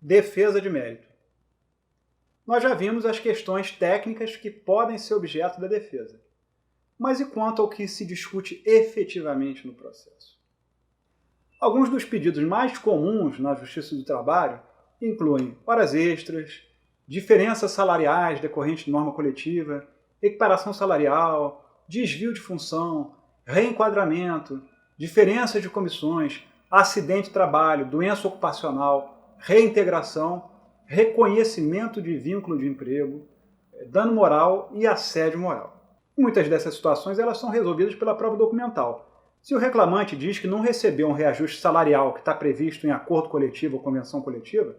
Defesa de mérito. Nós já vimos as questões técnicas que podem ser objeto da defesa. Mas e quanto ao que se discute efetivamente no processo? Alguns dos pedidos mais comuns na Justiça do Trabalho incluem horas extras, diferenças salariais decorrentes de norma coletiva, equiparação salarial, desvio de função, reenquadramento, diferenças de comissões, acidente de trabalho, doença ocupacional, reintegração, reconhecimento de vínculo de emprego, dano moral e assédio moral. Muitas dessas situações elas são resolvidas pela prova documental. Se o reclamante diz que não recebeu um reajuste salarial que está previsto em acordo coletivo ou convenção coletiva,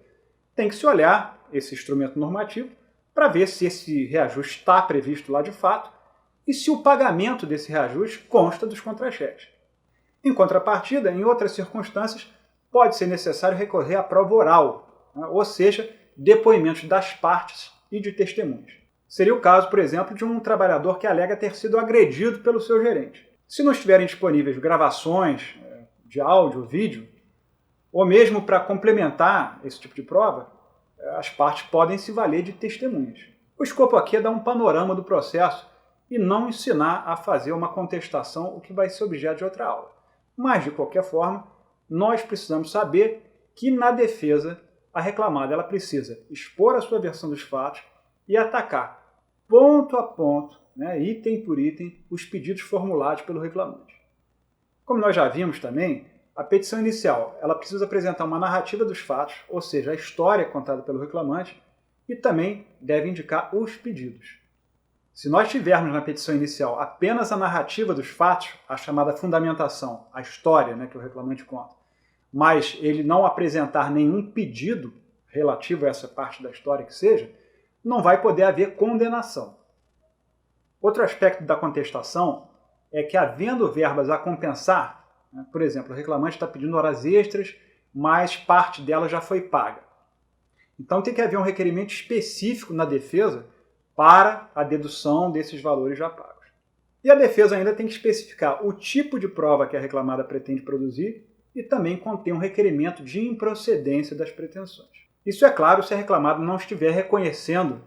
tem que se olhar esse instrumento normativo para ver se esse reajuste está previsto lá de fato e se o pagamento desse reajuste consta dos contra-cheques. Em contrapartida, em outras circunstâncias, pode ser necessário recorrer à prova oral, ou seja, depoimentos das partes e de testemunhas. Seria o caso, por exemplo, de um trabalhador que alega ter sido agredido pelo seu gerente. Se não estiverem disponíveis gravações de áudio, vídeo, ou mesmo para complementar esse tipo de prova, as partes podem se valer de testemunhas. O escopo aqui é dar um panorama do processo e não ensinar a fazer uma contestação, o que vai ser objeto de outra aula. Mas, de qualquer forma, nós precisamos saber que, na defesa, a reclamada ela precisa expor a sua versão dos fatos e atacar, ponto a ponto, item por item, os pedidos formulados pelo reclamante. Como nós já vimos também, a petição inicial ela precisa apresentar uma narrativa dos fatos, ou seja, a história contada pelo reclamante, e também deve indicar os pedidos. Se nós tivermos na petição inicial apenas a narrativa dos fatos, a chamada fundamentação, a história que o reclamante conta, mas ele não apresentar nenhum pedido relativo a essa parte da história que seja, não vai poder haver condenação. Outro aspecto da contestação é que, havendo verbas a compensar, por exemplo, o reclamante está pedindo horas extras, mas parte dela já foi paga. Então tem que haver um requerimento específico na defesa para a dedução desses valores já pagos. E a defesa ainda tem que especificar o tipo de prova que a reclamada pretende produzir e também conter um requerimento de improcedência das pretensões. Isso é claro se a reclamada não estiver reconhecendo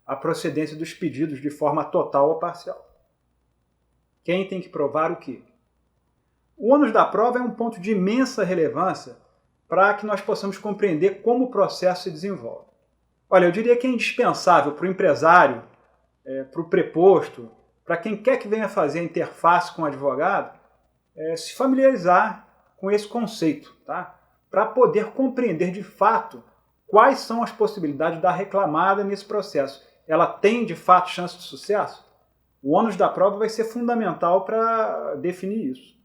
a procedência dos pedidos de forma total ou parcial. Quem tem que provar o quê? O ônus da prova é um ponto de imensa relevância para que nós possamos compreender como o processo se desenvolve. Olha, eu diria que é indispensável para o empresário, para o preposto, para quem quer que venha fazer a interface com o advogado, se familiarizar com esse conceito, tá? Para poder compreender de fato quais são as possibilidades da reclamada nesse processo. Ela tem de fato chance de sucesso? O ônus da prova vai ser fundamental para definir isso.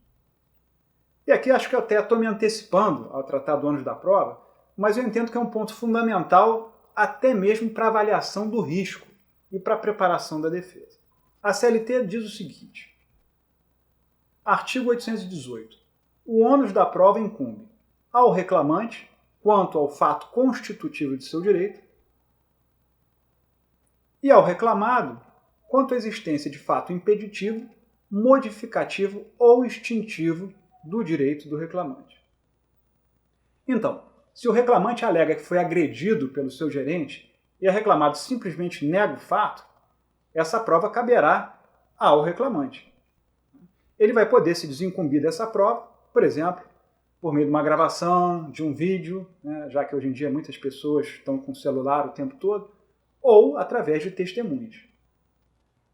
E aqui acho que eu até estou me antecipando ao tratar do ônus da prova, mas eu entendo que é um ponto fundamental até mesmo para a avaliação do risco e para a preparação da defesa. A CLT diz o seguinte, artigo 818, o ônus da prova incumbe ao reclamante quanto ao fato constitutivo de seu direito e ao reclamado quanto à existência de fato impeditivo, modificativo ou extintivo do direito do reclamante. Então, se o reclamante alega que foi agredido pelo seu gerente e a reclamada simplesmente nega o fato, essa prova caberá ao reclamante. Ele vai poder se desincumbir dessa prova, por exemplo, por meio de uma gravação, de um vídeo, já que hoje em dia muitas pessoas estão com o celular o tempo todo, ou através de testemunhas.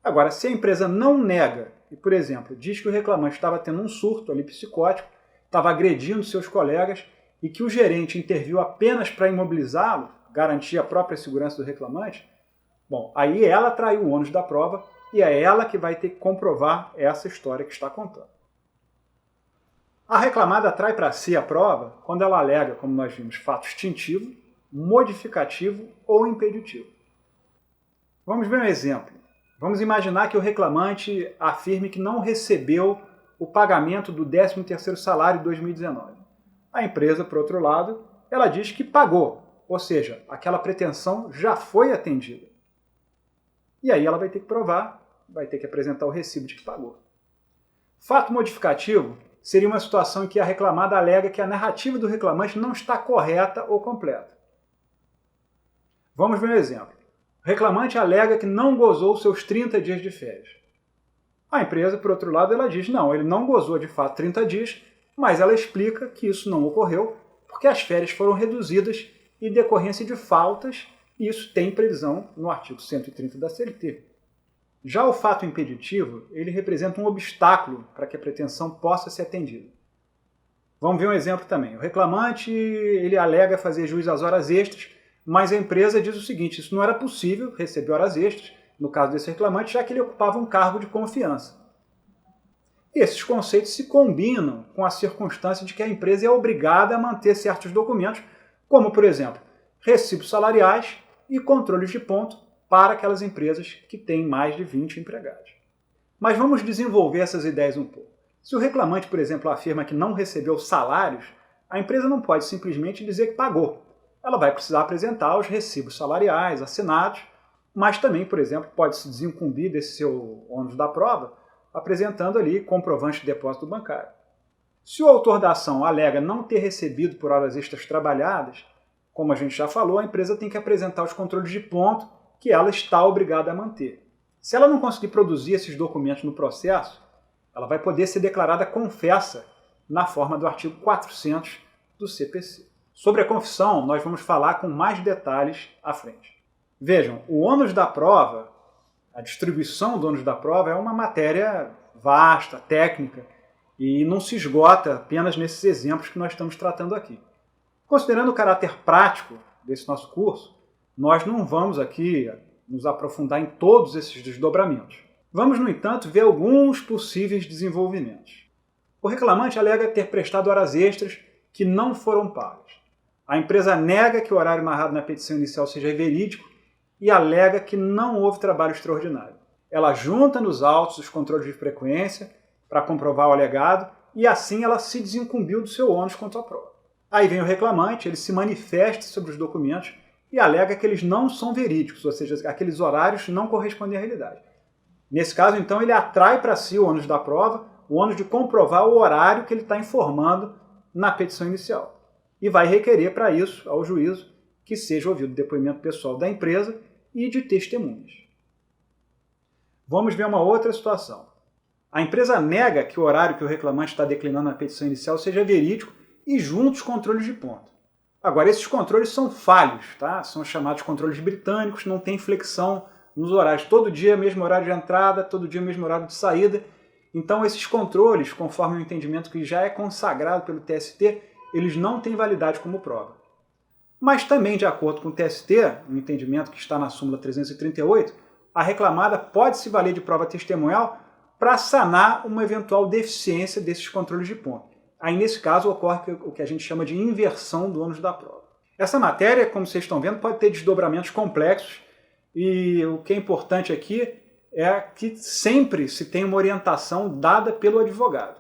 Agora, se a empresa não nega e, por exemplo, diz que o reclamante estava tendo um surto ali psicótico, estava agredindo seus colegas e que o gerente interviu apenas para imobilizá-lo, garantir a própria segurança do reclamante, bom, aí ela traiu o ônus da prova e é ela que vai ter que comprovar essa história que está contando. A reclamada trai para si a prova quando ela alega, como nós vimos, fato extintivo, modificativo ou impeditivo. Vamos ver um exemplo. Vamos imaginar que o reclamante afirme que não recebeu o pagamento do 13º salário de 2019. A empresa, por outro lado, ela diz que pagou, ou seja, aquela pretensão já foi atendida. E aí ela vai ter que provar, vai ter que apresentar o recibo de que pagou. Fato modificativo seria uma situação em que a reclamada alega que a narrativa do reclamante não está correta ou completa. Vamos ver um exemplo. O reclamante alega que não gozou seus 30 dias de férias. A empresa, por outro lado, ela diz não, ele não gozou de fato 30 dias, mas ela explica que isso não ocorreu porque as férias foram reduzidas em decorrência de faltas, e isso tem previsão no artigo 130 da CLT. Já o fato impeditivo, ele representa um obstáculo para que a pretensão possa ser atendida. Vamos ver um exemplo também. O reclamante, ele alega fazer jus às horas extras, mas a empresa diz o seguinte, isso não era possível receber horas extras, no caso desse reclamante, já que ele ocupava um cargo de confiança. Esses conceitos se combinam com a circunstância de que a empresa é obrigada a manter certos documentos, como, por exemplo, recibos salariais e controles de ponto para aquelas empresas que têm mais de 20 empregados. Mas vamos desenvolver essas ideias um pouco. Se o reclamante, por exemplo, afirma que não recebeu salários, a empresa não pode simplesmente dizer que pagou. Ela vai precisar apresentar os recibos salariais assinados, mas também, por exemplo, pode se desincumbir desse seu ônus da prova, apresentando ali comprovante de depósito bancário. Se o autor da ação alega não ter recebido por horas extras trabalhadas, como a gente já falou, a empresa tem que apresentar os controles de ponto que ela está obrigada a manter. Se ela não conseguir produzir esses documentos no processo, ela vai poder ser declarada confessa na forma do artigo 400 do CPC. Sobre a confissão, nós vamos falar com mais detalhes à frente. Vejam, o ônus da prova, a distribuição do ônus da prova é uma matéria vasta, técnica, e não se esgota apenas nesses exemplos que nós estamos tratando aqui. Considerando o caráter prático desse nosso curso, nós não vamos aqui nos aprofundar em todos esses desdobramentos. Vamos, no entanto, ver alguns possíveis desenvolvimentos. O reclamante alega ter prestado horas extras que não foram pagas. A empresa nega que o horário narrado na petição inicial seja verídico e alega que não houve trabalho extraordinário. Ela junta nos autos os controles de frequência para comprovar o alegado e assim ela se desincumbiu do seu ônus quanto à prova. Aí vem o reclamante, ele se manifesta sobre os documentos e alega que eles não são verídicos, ou seja, aqueles horários não correspondem à realidade. Nesse caso, então, ele atrai para si o ônus da prova, o ônus de comprovar o horário que ele está informando na petição inicial. E vai requerer para isso, ao juízo, que seja ouvido o depoimento pessoal da empresa e de testemunhas. Vamos ver uma outra situação. A empresa nega que o horário que o reclamante está declinando na petição inicial seja verídico e junta os controles de ponto. Agora, esses controles são falhos, tá? São chamados controles britânicos, não tem flexão nos horários. Todo dia mesmo horário de entrada, todo dia mesmo horário de saída. Então, esses controles, conforme o entendimento que já é consagrado pelo TST, eles não têm validade como prova. Mas também, de acordo com o TST, o entendimento que está na súmula 338, a reclamada pode se valer de prova testemunhal para sanar uma eventual deficiência desses controles de ponto. Aí, nesse caso, ocorre o que a gente chama de inversão do ônus da prova. Essa matéria, como vocês estão vendo, pode ter desdobramentos complexos e o que é importante aqui é que sempre se tem uma orientação dada pelo advogado.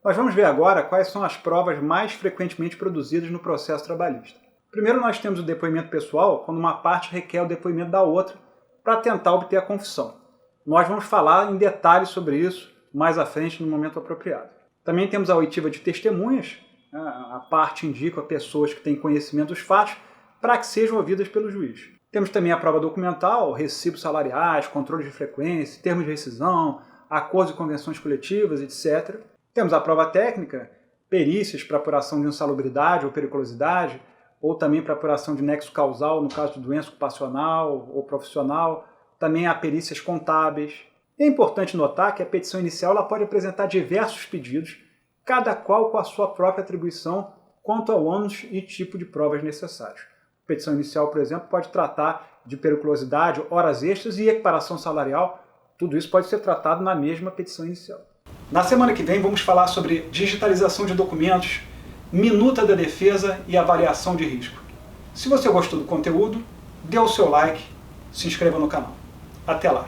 Nós vamos ver agora quais são as provas mais frequentemente produzidas no processo trabalhista. Primeiro, nós temos o depoimento pessoal, quando uma parte requer o depoimento da outra para tentar obter a confissão. Nós vamos falar em detalhes sobre isso mais à frente, no momento apropriado. Também temos a oitiva de testemunhas, a parte indica a pessoas que têm conhecimento dos fatos para que sejam ouvidas pelo juiz. Temos também a prova documental, recibos salariais, controle de frequência, termos de rescisão, acordos e convenções coletivas, etc. Temos a prova técnica, perícias para apuração de insalubridade ou periculosidade, ou também para apuração de nexo causal, no caso de doença ocupacional ou profissional. Também há perícias contábeis. É importante notar que a petição inicial ela pode apresentar diversos pedidos, cada qual com a sua própria atribuição quanto ao ônus e tipo de provas necessários. A petição inicial, por exemplo, pode tratar de periculosidade, horas extras e equiparação salarial. Tudo isso pode ser tratado na mesma petição inicial. Na semana que vem vamos falar sobre digitalização de documentos, minuta da defesa e avaliação de risco. Se você gostou do conteúdo, dê o seu like, se inscreva no canal. Até lá!